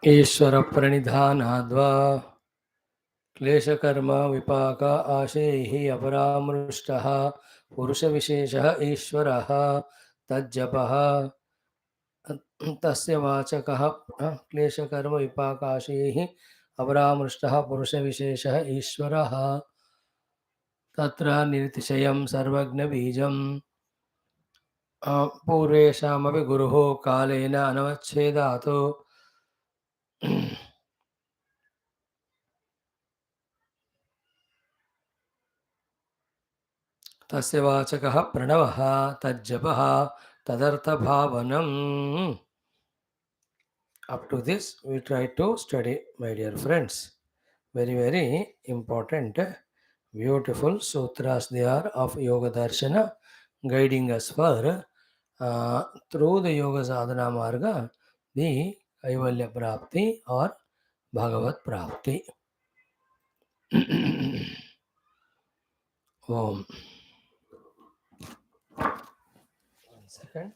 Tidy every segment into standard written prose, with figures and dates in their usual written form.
ईश्वर प्रणिधानाद्वा क्लेशकर्म विपाक आशैः अपरामृष्टः पुरुषविशेषः ईश्वरः तज्जपः तस्य वाचकः क्लेशकर्म विपाकाशैः अपरामृष्टः पुरुषविशेषः ईश्वरः तत्र निरतिशयं सर्वज्ञबीजं पूर्वेषामपि गुरुः कालेन अनवच्छेदात् तस्य वाचकः प्रणवः तज्जपः तदर्थभावनम्. Up to this, we try to study, my dear friends. Very, very important, beautiful sutras they are of Yoga Darshana, guiding us for through the Yoga Sadhana Marga, the Kaivalya Prapti or Bhagavat Prapti. Om. 1 second.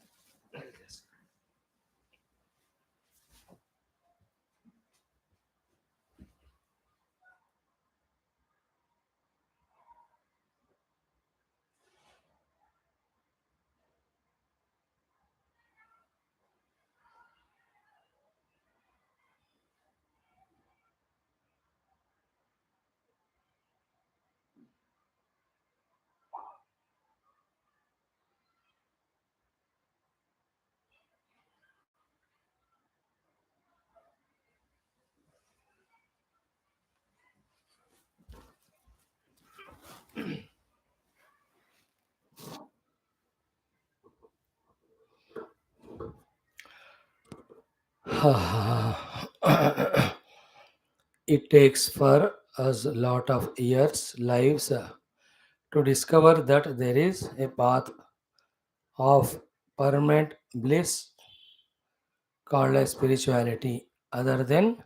It takes for us a lot of years, lives to discover that there is a path of permanent bliss called as spirituality other than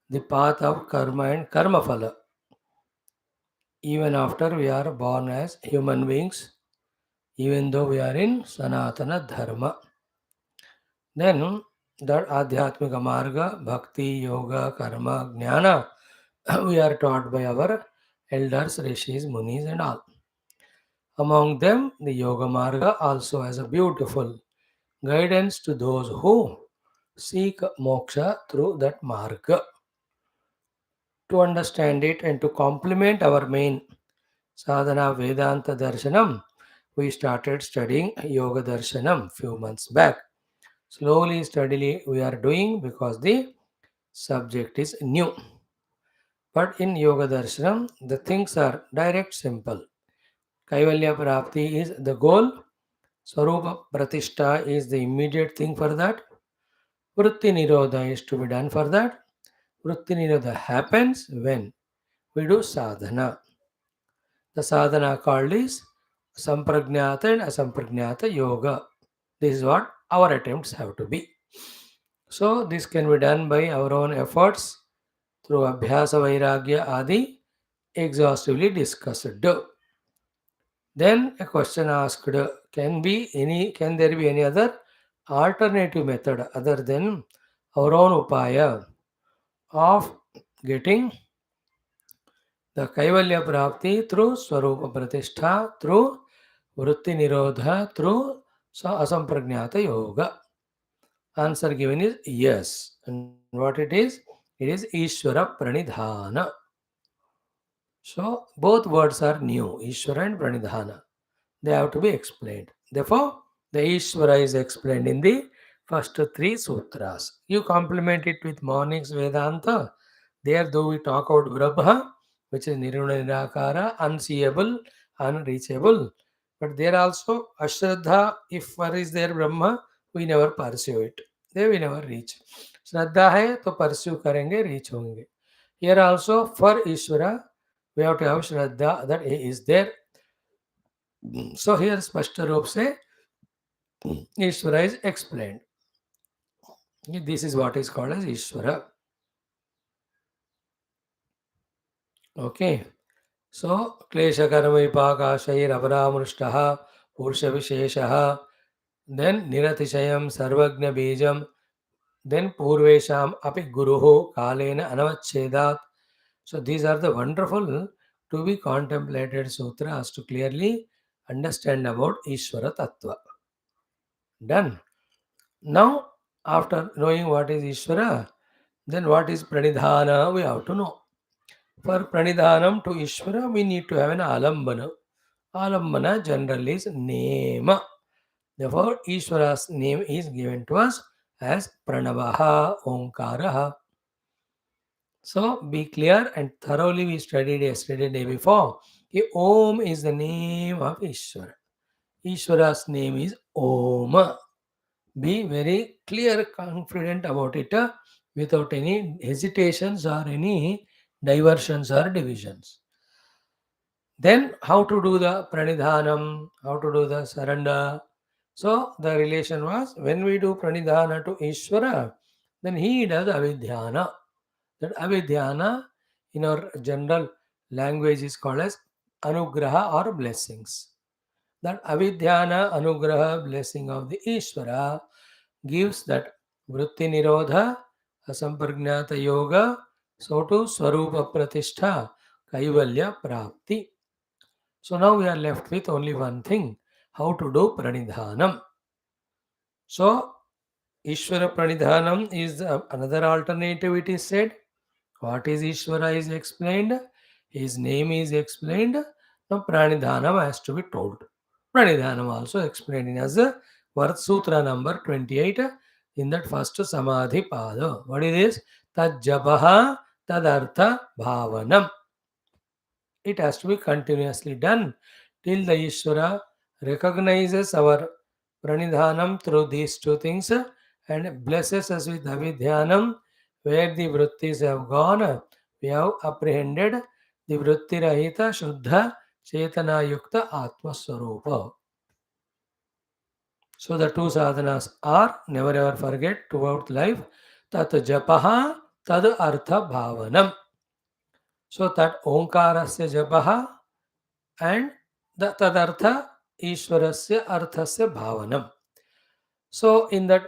the path of karma and karma phala. Even after we are born as human beings, even though we are in Sanatana Dharma, then that Adhyatmika Marga, Bhakti, Yoga, Karma, Jnana, we are taught by our elders, rishis, munis, and all. Among them, the Yoga Marga also has a beautiful guidance to those who seek moksha through that marga. To understand it and to complement our main sadhana Vedanta Darshanam, we started studying Yoga Darshanam few months back. Slowly, steadily, we are doing because the subject is new. But in Yoga Darshanam, the things are direct, simple. Kaivalya Prapti is the goal. Swarupa Pratishta is the immediate thing for that. Vritti Nirodha is to be done for that. Vritti Nirodha happens when we do sadhana. The sadhana called is Samprajnata and Asamprajnata Yoga. This is what our attempts have to be. So, this can be done by our own efforts through Abhyasa Vairagya Adi, exhaustively discussed. Then a question asked, can there be any other alternative method other than our own upaya of getting the Kaivalya Prapti through Swarupa Pratishtha, through Vritti Nirodha, through Asamprajnata Yoga? Answer given is yes. And what it is? It is Ishvara Pranidhana. So both words are new, Ishvara and Pranidhana. They have to be explained. Therefore, the Ishvara is explained in the first three sutras. You complement it with morning's Vedanta. There, though we talk about Brahma, which is Nirguna Nirakara, unseeable, unreachable. But there also, Ashraddha, if one is there Brahma, we never pursue it. There we never reach. Shraddha hai, to pursue karenge, reach honge. Here also, for Ishvara, we have to have Shraddha that he is there. So here Spashta Roop se Ishvara is explained. This is what is called as Ishvara. Okay. So Klesha Karma Vipaka Shair Avaramrushtaha Purusha Visheshaha, then Niratishayam Sarvagna Bijam, Then Purvesham api Guruho Kalena Anavachchedat. So these are the wonderful to be contemplated sutras to clearly understand about Ishvara Tattva. Done. Now, after knowing what is Ishvara, then what is Pranidhana we have to know. For Pranidhanam to Ishvara, we need to have an Alambana. Alambana generally is name. Therefore, Ishvara's name is given to us as Pranavaha Omkaraha. So be clear and thoroughly we studied yesterday day before. Om is the name of Ishvara. Ishvara's name is Om. Be very clear, confident about it without any hesitations or any diversions or divisions. Then how to do the pranidhanam, how to do the surrender. So the relation was when we do pranidhana to Ishvara, then he does avidhyana. That avidhyana in our general language is called as anugraha or blessings. That avidhyana, anugraha, blessing of the Ishvara gives that vritti nirodha, asampragnata yoga, so to swarupa pratishtha, kaivalya prapti. So now we are left with only one thing, how to do pranidhanam. So Ishvara pranidhanam is another alternative it is said. What is Ishvara is explained, his name is explained. Now pranidhanam has to be told. Pranidhanam also explained in as a Vart Sutra number 28 in that first Samadhi Pada. What is this? Tad japaha tadartha bhavanam. It has to be continuously done till the Ishvara recognizes our pranidhanam through these two things and blesses us with avidhyanam where the Vrutthis have gone. We have apprehended the Vritti Rahita Shuddha Chetana Yukta Atma Swarupa. So the two sadhanas are, never ever forget throughout life, tat japaha tad artha bhavanam. So that omkarasya japaha and the tadartha Ishwarasya arthasya bhavanam. So in that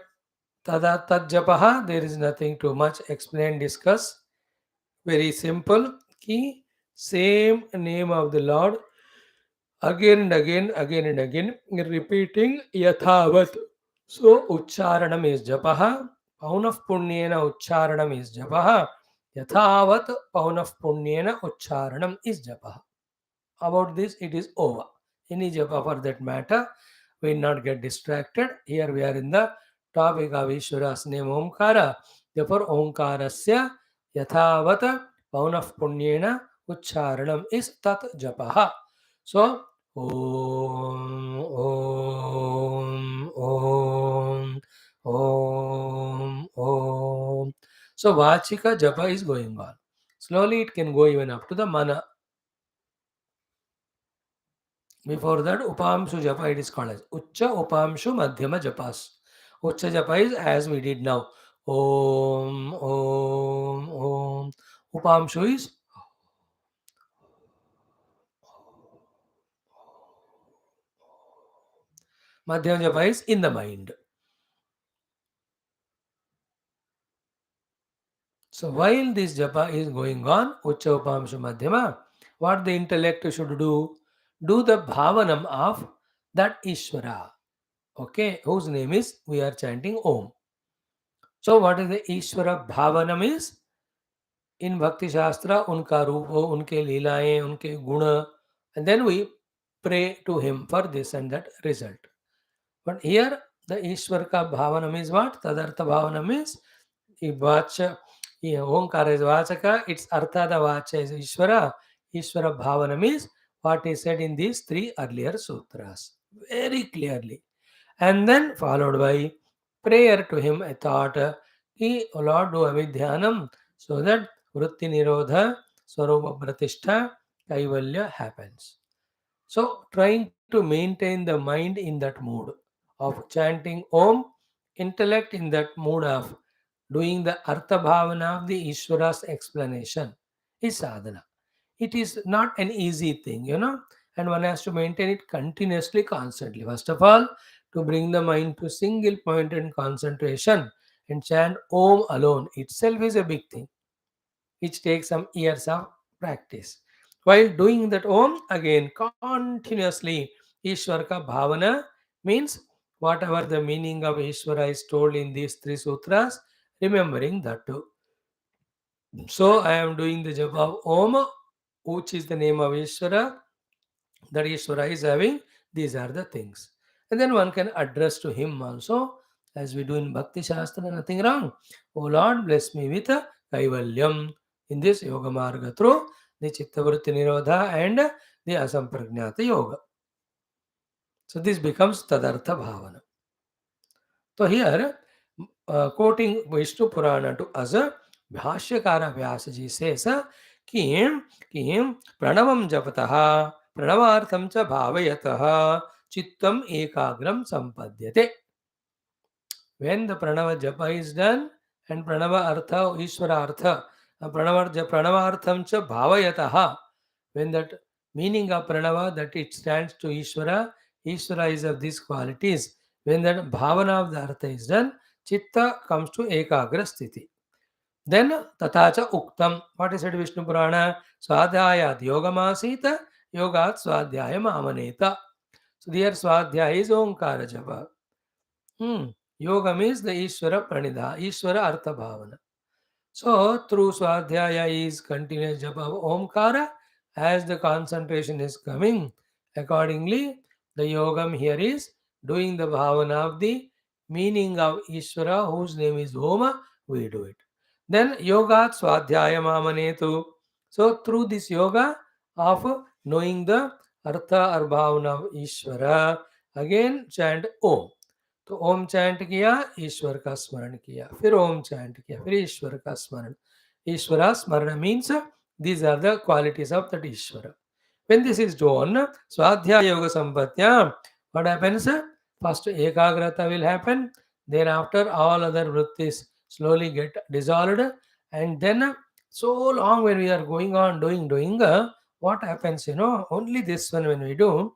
tad japaha there is nothing too much explain, discuss. Very simple. Ki same name of the Lord again and again, repeating yathavat. So ucharanam is japaha, paunaf punyena ucharanam is japaha, yathavat paunaf punyena ucharanam is japaha. About this, it is over. Any japa for that matter, we will not get distracted. Here we are in the topic of Ishvara's name Omkara. Therefore, Omkarasya yathavat paunaf punyena ucharanam is tat japaha. So, Om, Om, Om, Om, Om. So, Vachika japa is going on. Slowly it can go even up to the mana. Before that, Upamshu Japa it is called as Ucha Upamshu Madhyama Japas. Ucha Japa is as we did now. Om, Om, Om. Upamshu is Madhyama Japa is in the mind. So while this Japa is going on, Ucha Upamshu Madhyama, what the intellect should do? Do the Bhavanam of that Ishvara. Okay, whose name is we are chanting Om. So what is the Ishvara Bhavanam is? इन भक्ति शास्त्र उनका रूप हो, उनके लीलाएं, उनके गुण, and then we pray to him for this and that result. But here the Ishwar ka bhavanam is what? Tadartha bhavanam is vacha, Omkara is vachaka, its artha the vacha is Ishwara. Ishwara bhavanam is what is said in these three earlier sutras. Very clearly. And then followed by prayer to him, a thought, Ki, O Lord, do avidhyanam, so that vritti nirodha, swarupa pratishtha, kaivalya happens. So trying to maintain the mind in that mood of chanting Om, intellect in that mood of doing the Artha Bhavana of the Ishvara's explanation is sadhana. It is not an easy thing, and one has to maintain it continuously, constantly. First of all, to bring the mind to single point and concentration, and chant Om alone itself is a big thing, which takes some years of practice. While doing that Om again continuously, Ishwar ka bhavana means whatever the meaning of Ishwara is told in these three sutras, remembering that too. So I am doing the japa of Om, which is the name of Ishwara, that Ishwara is having. These are the things. And then one can address to him also, as we do in Bhakti Shastra, nothing wrong. O Lord, bless me with Kaivalyam in this Yoga Marga through the Chittavritti Nirodha and the Asampragnata Yoga. So this becomes Tadartha Bhavana. So here, quoting Vishnu Purana to us, Bhashyakara Vyasaji says कि प्रणवं जपतः प्रणवार्थं च भावयतः चित्तम ekagram sampadyate. When the pranava japa is done and pranava artha, Ishvara artha, pranavartham cha bhavayataha, when that meaning of pranava that it stands to Ishvara, Ishvara is of these qualities. When that bhavana of the artha is done, chitta comes to ekagra sthiti. Then tatacha uktam. What is it Vishnu Purana? Swadhyayat yogamasita yogat swadhyayam amaneta. So there swadhyaya is omkara japa. Yoga means the Ishvara Pranidha, Ishvara Artha Bhavana. So through Swadhyaya is continuous japa of Omkara. As the concentration is coming, accordingly the yogam here is doing the bhavana of the meaning of Ishvara, whose name is Oma, we do it. Then yoga Swadhyaya Mamanetu. So through this yoga of knowing the Artha or Bhavana of Ishvara, again chant Om. तो ओम chant किया, ईश्वर का स्मरण किया, फिर ओम chant किया, फिर ईश्वर का स्मरण. ईश्वरा स्मरण means these are the qualities of that Ishvara. When this is done, Swadhyaya Yoga Sampatya, what happens? First Ekagrata will happen, thereafter all other Vrutthis slowly get dissolved, and then so long when we are going on doing, what happens, only this one when we do,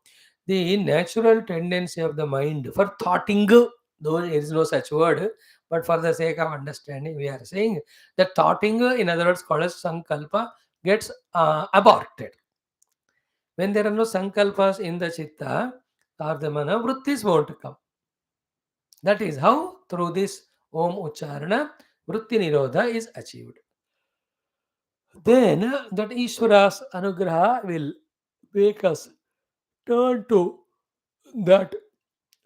the natural tendency of the mind for thoughting, though there is no such word, but for the sake of understanding, we are saying that thoughting, in other words, called as sankalpa, gets aborted. When there are no sankalpas in the chitta or the mana, vrittis won't come. That is how through this Om Ucharana, vritti nirodha is achieved. Then that Ishvara's anugraha will make us turn to that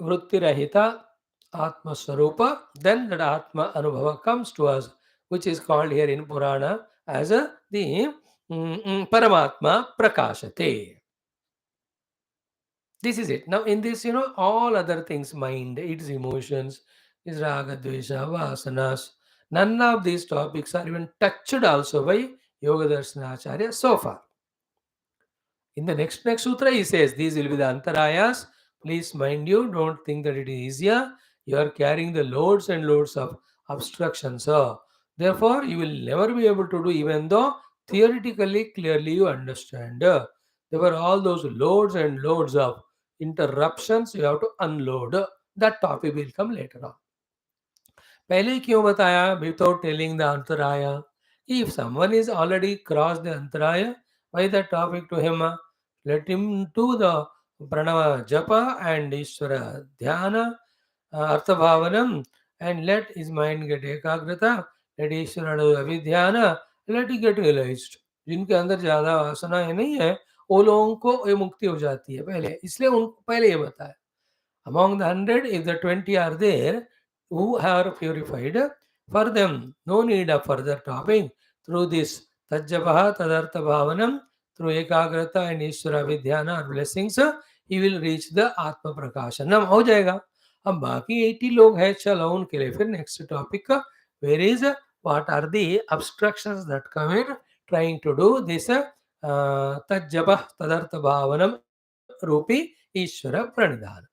vritti rahita Atma Swarupa. Then that Atma Anubhava comes to us, which is called here in Purana as the Paramatma Prakashate. This is it. Now, in this, all other things, mind, its emotions, its raga, dvesha, vasanas, none of these topics are even touched also by Yoga Darshana Acharya so far. In the next sutra, he says, these will be the antarayas. Please mind you, don't think that it is easier. You are carrying the loads and loads of obstructions. Therefore, you will never be able to do, even though theoretically, clearly you understand. There were all those loads and loads of interruptions you have to unload. That topic will come later on. पहले क्यों बताया without telling the antaraya? If someone is already crossed the antaraya, why the topic to him? Let him do the pranava japa and Ishvara dhyana, artha bhavanam, and let his mind get ekagrata. Let Ishvara do avidhyana, let it get realized. जिनके अंदर ज्यादा वासनाएं नहीं है, वो लोगों को ये मुक्ति हो जाती है पहले, इसलिए उनको पहले ये बताया. Among the 100, if the 20 are there who are purified, for them no need of further topping. Through this Tajjapaha Tadartha Bhavanam, through Ekagrata and Ishvara Vidhyana or blessings, he will reach the Atma Prakashanam. हो जाएगा. अब बाकी 80 लोग हैं, चलो उनके लिए फिर next topic, where is what are the obstructions that come in trying to do this Tajjapah Tadartha Bhavanam Rupi Ishvara Pranidhana.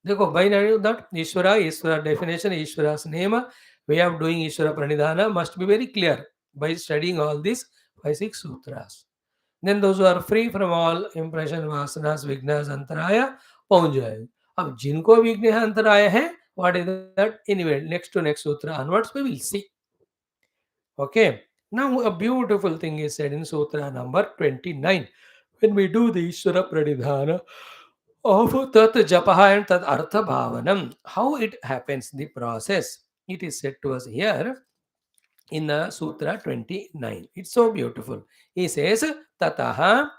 देखो by knowing that Ishvara definition, Ishvara's name, way of doing Ishvara Pranidhana must be very clear by studying all these 5-6 sutras. Then those who are free from all impression, vasanas, vignas, antaraya पहुंच जाएंगे. अब जिनको विघ्न है अंतराय है What is that? Anyway, next to next sutra onwards, we will see. Okay. Now, a beautiful thing is said in Sutra number 29. When we do the Ishvara Pranidhana of Tat Japaha and Tat Artha Bhavanam, how it happens, the process, it is said to us here in the Sutra 29. It's so beautiful. He says, Tataha,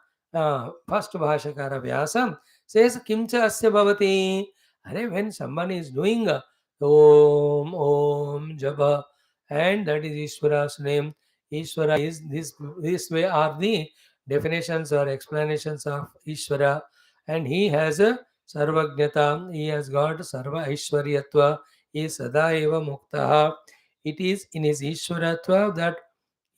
first Bhashakara Vyasa says, Kimcha Asya Bhavati. When someone is doing Om, Om, Japa, and that is Ishvara's name, Ishvara is this way are the definitions or explanations of Ishvara, and he has a Sarvajnata, he has got Sarva Aishwaryatva, he is Sada Eva Muktaha. It is in his Ishwaratva that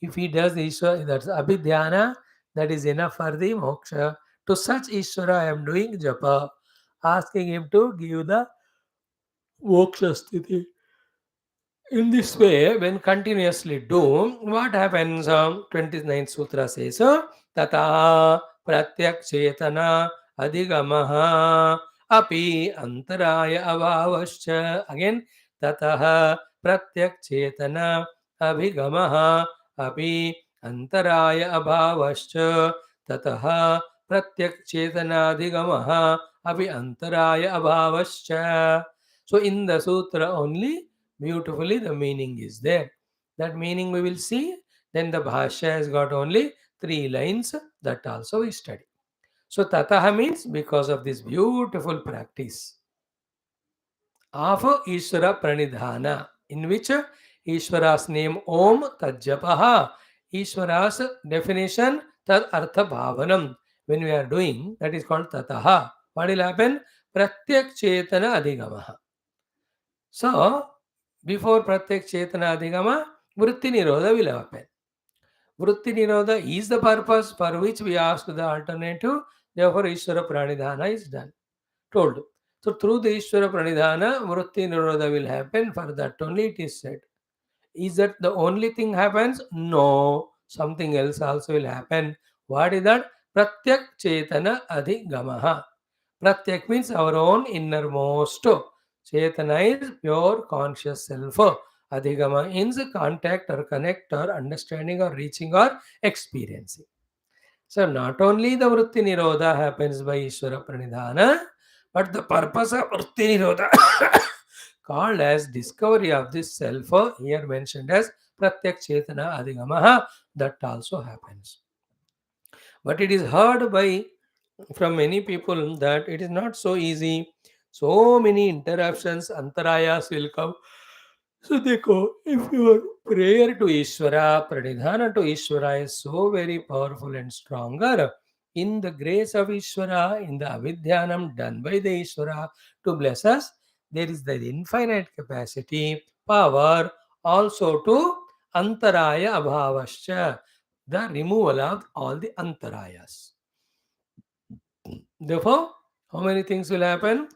if he does Ishwara, that's Abhidhyana, that is enough for the moksha. To such Ishwara I am doing japa, asking him to give the moksha sthiti. In this way, when continuously do, what happens? 29th Sutra says, Tata Pratyak Chetana Adhigamaha Api Antaraya Avavascha. Again, Tataha Pratyak Chetana Abhigamaha Api Antaraya Abhavascha. Tataha Pratyak Chetana Adhigamaha Api Antaraya Abhavascha. So, in the sutra only, beautifully the meaning is there. That meaning we will see. Then the Bhashya has got only 3 lines, that also we study. So Tataha means because of this beautiful practice of Ishvara Pranidhana, in which Ishvara's name Om Tajjapaha, Ishvara's definition Tad Artha Bhavanam. When we are doing, that is called Tataha. What will happen? Pratyak Chetana Adhigamaha. So, before Pratyak Chetana Adhigama, Vritti Nirodha will happen. Vritti Nirodha is the purpose for which we ask the alternative. Therefore, Ishvara Pranidhana is done. Told. So, through the Ishvara Pranidhana, Vritti Nirodha will happen. For that only it is said. Is that the only thing happens? No. Something else also will happen. What is that? Pratyak Chetana Adhigamaha. Pratyak means our own innermost. Chetana is pure conscious self. Adhigama means contact or connect or understanding or reaching or experiencing. So not only the Vritti Nirodha happens by Ishvara Pranidhana, but the purpose of Vritti Nirodha called as discovery of this self, here mentioned as Pratyak Chetana Adhigamaha, that also happens. But it is heard by from many people that it is not so easy. So many interruptions, antarayas will come. So देखो, if your prayer to Ishvara, pranidhana to Ishvara is so very powerful and stronger, in the grace of Ishvara, in the avidhyanam done by the Ishvara to bless us, there is the infinite capacity, power also to antaraya abhavascha, the removal of all the antarayas. Therefore, how many things will happen?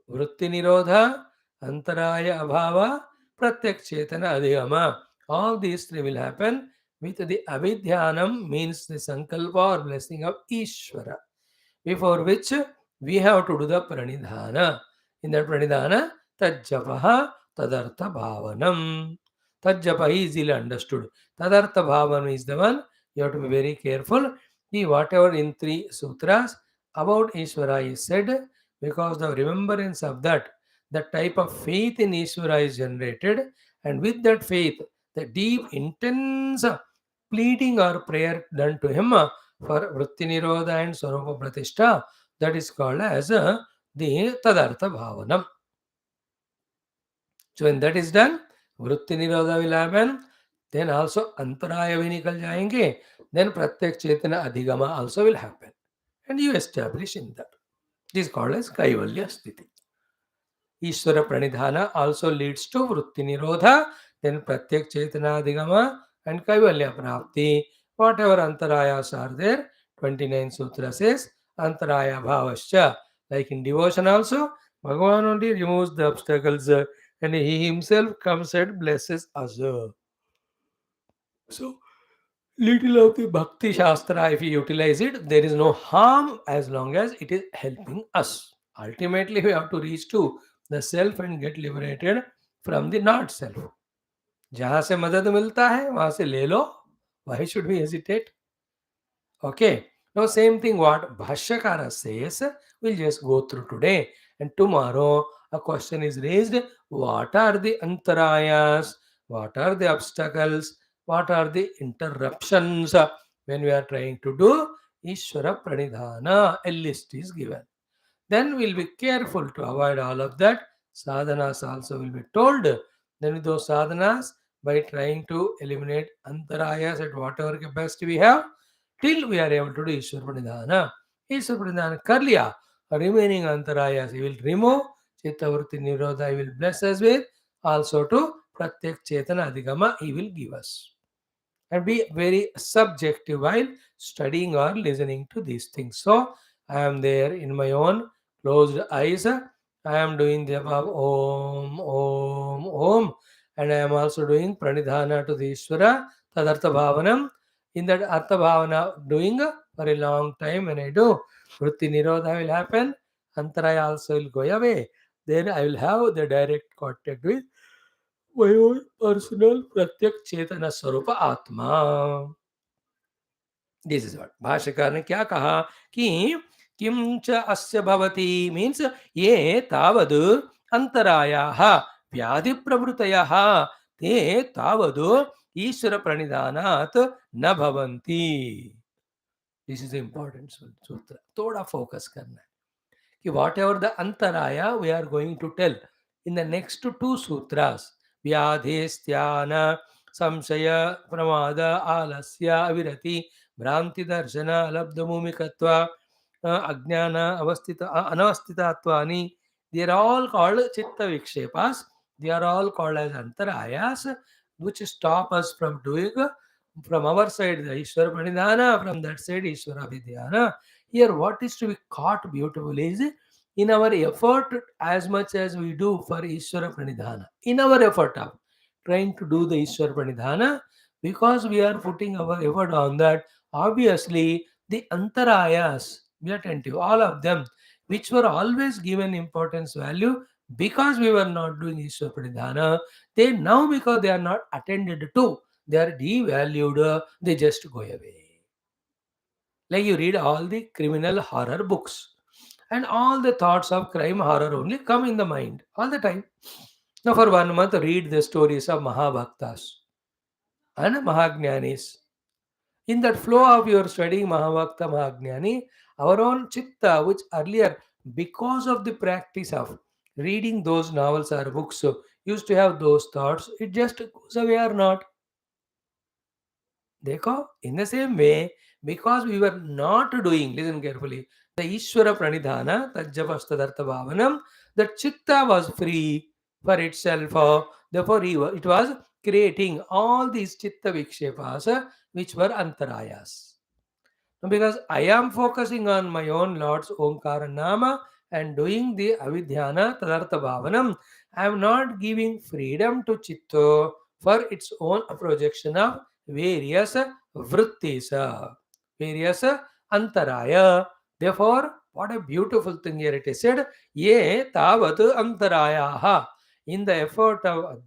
Vritti Nirodha, Antaraya Abhava, Pratyak Chetana Adhigama. All these three will happen with the Avidhyanam, means the Sankalpa or blessing of Ishvara, before which we have to do the Pranidhana. In that Pranidhana, Tajjapaha Tadartha Bhavanam. Tajjapa is easily understood. Tadartha Bhavanam is the one you have to be very careful. See, whatever in 3 sutras about Ishvara is said, because the remembrance of that, the type of faith in Ishvara is generated, and with that faith, the deep, intense pleading or prayer done to him for Vritti Nirodha and Swarupa Pratishtha, that is called as the Tadartha Bhavanam. So when that is done, Vritti Nirodha will happen, then also Antaraya भी निकल जाएंगे, then Pratyak Chetana Adhigama also will happen. And you establish in that. This is called as Kaivalya Sthiti. Ishvara Pranidhana also leads to Vritti Nirodha, then Pratyak Chetana Adhigama and Kaivalya Prapti. Whatever antarayas are there, 29 Sutra says, Antaraya Bhavascha. Like in devotion also, Bhagavan only removes the obstacles and he himself comes and blesses us. So, little of the Bhakti Shastra, if you utilize it, there is no harm as long as it is helping us. Ultimately, we have to reach to the self and get liberated from the not self. जहां से मदद मिलता है वहां से ले लो. Why should we hesitate? Okay. Now same thing what Bhashyakara says, we'll just go through today. And tomorrow a question is raised. What are the antarayas? What are the obstacles? What are the interruptions when we are trying to do Ishvara Pranidhana? A list is given. Then we'll be careful to avoid all of that. Sadhanas also will be told. Then with those sadhanas, by trying to eliminate antarayas at whatever capacity we have, till we are able to do Ishwar Pranidhana. Ishwar Pranidhana kar liya, remaining antarayas he will remove. Chittavrutti Nirodha he will bless us with. Also to Pratyak Chetana Adhigama he will give us. And be very subjective while studying or listening to these things. So I am there in my own closed eyes. I am doing the above Om, Om, Om. And I am also doing Pranidhana to the Ishvara, Tadartha Bhavanam. In that Artha Bhavana doing for a long time when I do, Vritti Nirodha will happen, Antaraya also will go away. Then I will have the direct contact with my own personal Pratyak Chetana Swarupa Atma. This is what भाष्यकार ने क्या कहा कि किम च अस्य भवति means ये तावद् अंतरायाः व्याधि प्रवृत्तयः ते तावद् ईश्वर प्रणिधानात् न भवन्ति. दिस इज इंपॉर्टेंट सूत्र, थोड़ा फोकस करना है कि whatever the antaraya we are going to tell in the next two sutras, vyadhisthana samshaya pramada alasya avirati भ्रांति दर्शन अलब्ध भूमिकत्व अज्ञान अवस्थित अनवस्थितात्वानि, they are all called chitta vikshepas. They are all called as antarayas which stop us from doing from our side the Ishvara Pranidhana, from that side Ishvara Vidhyana. Here what is to be caught beautiful is in our effort, as much as we do for Ishvara Pranidhana, in our effort of trying to do the Ishvara Pranidhana, because we are putting our effort on that, obviously the antarayas, be attentive, all of them, which were always given importance value because we were not doing Ishvara Pranidhana, they now, because they are not attended to, they are devalued, they just go away. Like you read all the criminal horror books, and all the thoughts of crime horror only come in the mind all the time. Now, for 1 month, read the stories of Mahabhaktas and Mahajnanis. In that flow of your studying Mahabhakta Mahajnani, our own chitta, which earlier, because of the practice of reading those novels or books, used to have those thoughts, it just goes away or not. देखो, in the same way, because we were not doing, listen carefully, the Ishvara Pranidhana, Tajjapastadartha Bhavanam, the chitta was free for itself. Therefore, it was creating all these chitta vikshepas which were antarayas. Because I am focusing on my own Lord's Omkara Nama and doing the Avidhyana Tadartha Bhavanam, I am not giving freedom to Chitta for its own projection of various Vrutthis, various Antaraya. Therefore, what a beautiful thing here it is said, Ye Tavat Antarayaha. In the effort of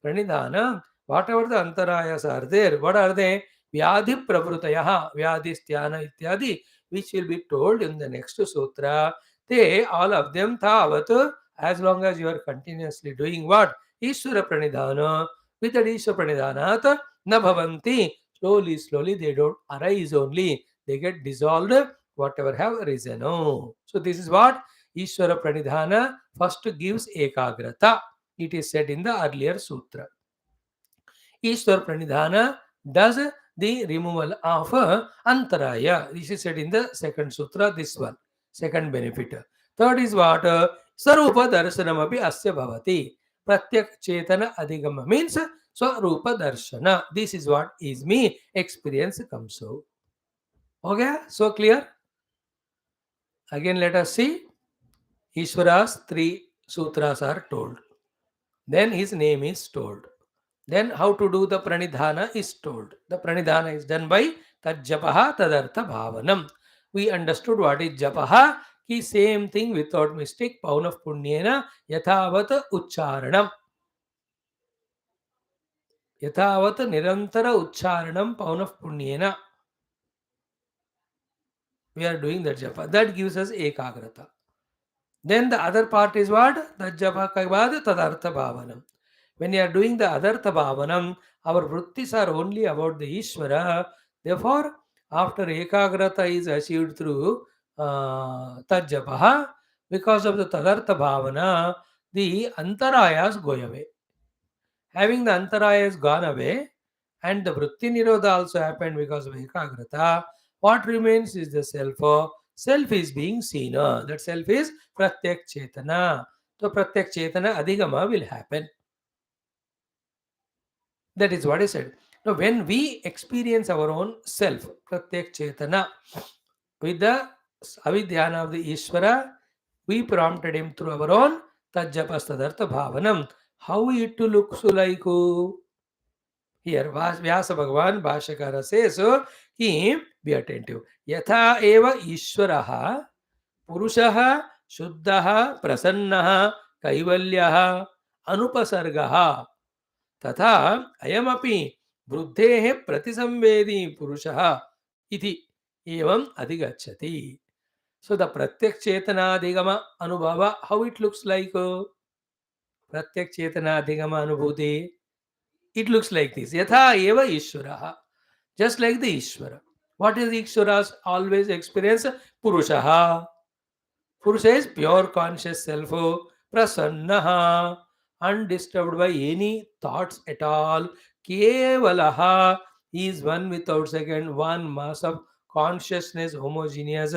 Pranidhana, whatever the Antarayas are there, what are they? Vyadhi pravritaya, vyadhisthana ityadi, which will be told in the next sutra. They, all of them, tavat, as long as you are continuously doing what? Ishvara pranidhana. With that Ishvara pranidhanat, na bhavanti. Slowly, slowly, they don't arise only. They get dissolved, whatever have arisen. Oh. So this is what Ishvara pranidhana first gives ekagrata. It is said in the earlier sutra. Ishvara pranidhana does the removal of antaraya. This is said in the second sutra, this one, second benefit. Third is what? Sarupa darshanam api asya bhavati. Pratyak chetana adhigama means Swarupa darshana. This is what is me experience comes so. Okay, so clear? Again, let us see. Ishvara's 3 sutras are told. Then his name is told. Then how to do the pranidhana is told. The pranidhana is done by tad japaha tadartha bhavanam. We understood what is japaha, Ki same thing without mistake. Paunaf punyena yathavat uchcharanam. Yathavat nirantara uchcharanam paunaf punyena. We are doing that japa. That gives us ekagrata. Then the other part is what? The japa kavad tadartha bhavanam. When you are doing the adartha bhavanam, our vrutthis are only about the Ishvara. Therefore, after ekagrata is achieved through tajjapaha, because of the tadartha bhavana, the antarayas go away. Having the antarayas gone away, and the vritti nirodha also happened because of ekagrata, what remains is the self. Self is being seen. That self is pratyak chetana. So pratyak chetana adhigama will happen. That is what I said. Now, when we experience our own self, pratyak chetana, with the avidhyana of the Ishvara, we prompted him through our own tajjapastadartha bhavanam. How it looks like? Here, Vyasa Bhagavan Bhashyakara says, so he be attentive. Yatha eva Ishvaraha Purushaha Shuddhaha Prasannaha Kaivalyaha Anupasargaha तथा अयमपि वृद्धेः प्रतिसंवेदी पुरुषः इति एवं अधिगच्छति. So the pratyak chetanadhigama anubhava, how it looks like? Pratyak chetanadhigama anubhuti, it looks like this. Yatha eva Ishvaraha, just like the Ishvara. What is the Ishvara's always experience? Purushaha. Purusha is pure conscious self, prasannaha, undisturbed by any thoughts at all. Kevalaha is one without second, one mass of consciousness, homogeneous.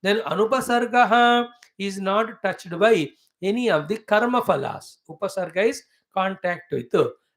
Then anupasargaha is not touched by any of the karma phalas. Upasarga is contact with,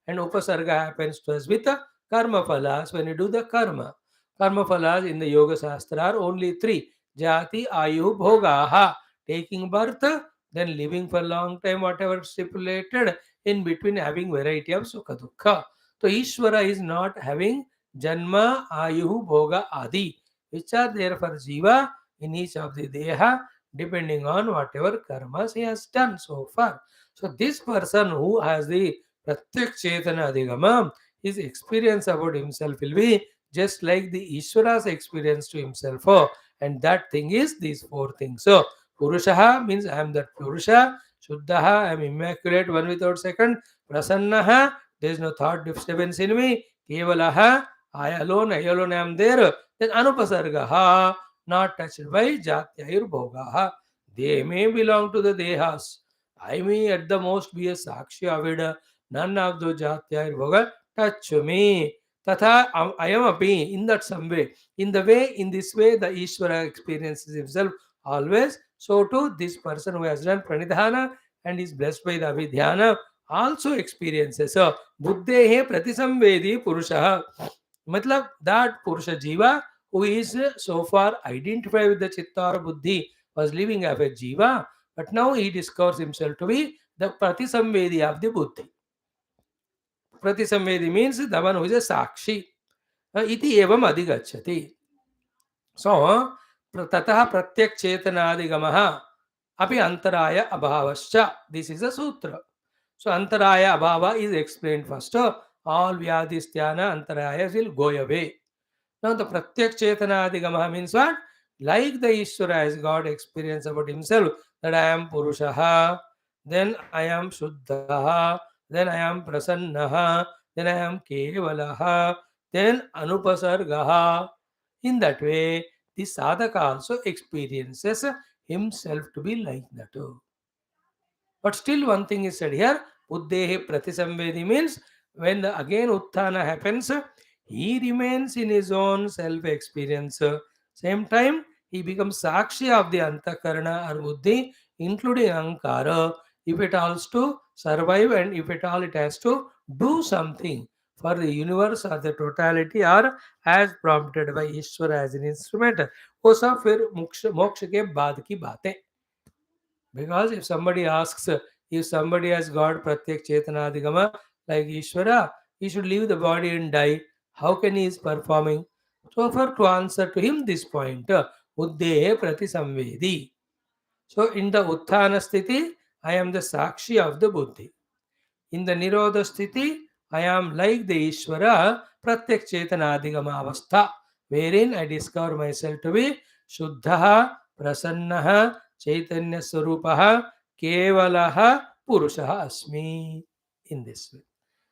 and upasarga happens to us with karma phalas when you do the karma. Karma phalas in the Yoga Shastra are only three: Jati, Ayu, Bhogaha. Taking birth, then living for a long time, whatever stipulated, in between having variety of sukha dukkha. So Ishvara is not having janma, ayuhu, bhoga, adi, which are there for jiva in each of the deha, depending on whatever karmas he has done so far. So this person who has the pratyak chetana adhigama, his experience about himself will be just like the Ishvara's experience to himself. And that thing is these four things. So Purushaha means I am that Purusha. Shuddhaha, I am immaculate, one without second. Prasannaha, there is no thought disturbance in me. Kevalaha, I alone am there. Then Anupasargaha, not touched by Jatyayur Bhogaha. They may belong to the Dehas. I may at the most be a Sakshi of it. None of those Jatyayur Bhoga touch me. Tatha, I am api in that some way. In this way, the Ishvara experiences himself always. So too, this person who has done pranidhana and is blessed by the avidhyana also experiences. So, buddhehe pratisamvedi purushaha. Matlab that purusha jiva who is so far identified with the chitta or buddhi was living as a jiva, but now he discovers himself to be the pratisamvedi of the buddhi. Pratisamvedi means the one who is a sakshi. Iti evam adhigacchati. So, ततः प्रत्यक चेतनादिगमः अपि अंतराय अभावश्च. This is a sutra. So antaraya abhava is explained first. All vyadhisthana antarayas will go away. Now the pratyak chetanadigamah means what? Like the Ishvara has got experience about himself that I am Purushaha, then I am Shuddhaha, then I am Prasannaha, then I am Kevalaha, then Anupasargaha. In that way, the sadhaka also experiences himself to be like that. But still one thing is said here, Buddhehe Pratisamvedi means when again Utthana happens, he remains in his own self-experience. Same time, he becomes Sakshi of the Antakarana or Buddhi, including Ankara, if it has to survive and if at all it has to do something for the universe or the totality or as prompted by Ishvara as an instrument. वो सब फिर मोक्ष के बाद की बातें. Because if somebody asks, if somebody has got Pratyak Chetanadhigama like Ishvara, he should leave the body and die. How can he is performing? So for to answer to him this point, Uddhe Pratisamvedi. So in the Utthana sthiti, I am the Sakshi of the Buddhi. In the Nirodha sthiti, I am like the Ishvara Pratyak Chetanadhigama Avastha, wherein I discover myself to be Shuddhaha, Prasannaha, Chaitanya Swarupaha, Kevalaha, Purushaha Asmi. In this way.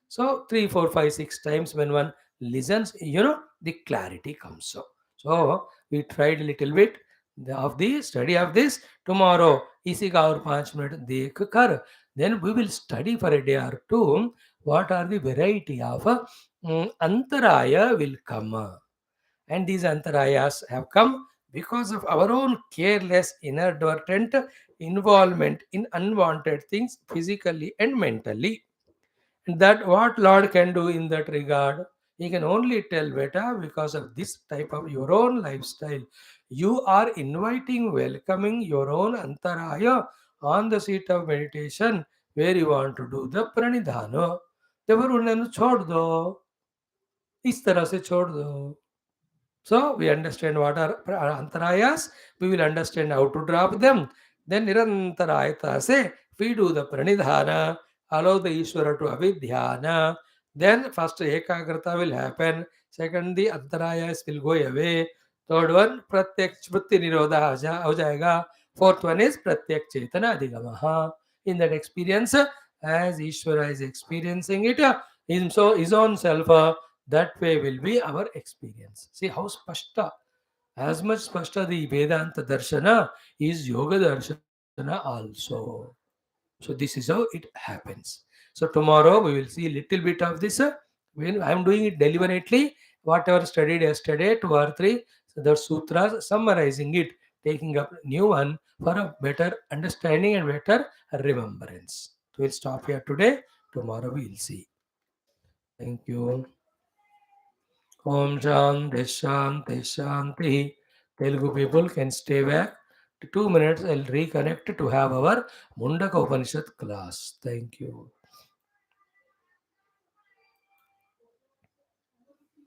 So 3, 4, 5, 6 times when one listens, the clarity comes. So we tried a little bit of the study of this. Tomorrow, इसी का और 5 minute देख कर, then we will study for a day or two. What are the variety of antaraya will come, and these antarayas have come because of our own careless, inadvertent involvement in unwanted things physically and mentally. That what Lord can do in that regard, he can only tell better because of this type of your own lifestyle. You are inviting, welcoming your own antaraya on the seat of meditation where you want to do the pranidhana. तब उन्हें छोड़ दो, इस तरह से छोड़ दो. So we understand what are antarayas. We will understand how to drop them. Then nirantarayata se we do the pranidhana, allow the Ishvara to avidhyana. Then first ekagrata will happen. Second the antarayas will go away. Third one pratyak vritti nirodha ho jayega. Fourth one is pratyak chetana adhigamaha. In that experience, as Ishvara is experiencing it, his own self. That way will be our experience. See how spashta, as much spashta the Vedanta Darshana is Yoga Darshana also. So this is how it happens. So tomorrow we will see a little bit of this. When I am doing it deliberately, whatever studied yesterday, 2 or 3, so the sutras, summarizing it, taking up new one for a better understanding and better remembrance. So we'll stop here today. Tomorrow we will see. Thank you. Om Shanti Shanti Shanti. Telugu people can stay back. 2 minutes, I'll reconnect to have our Mundaka Upanishad class. Thank you.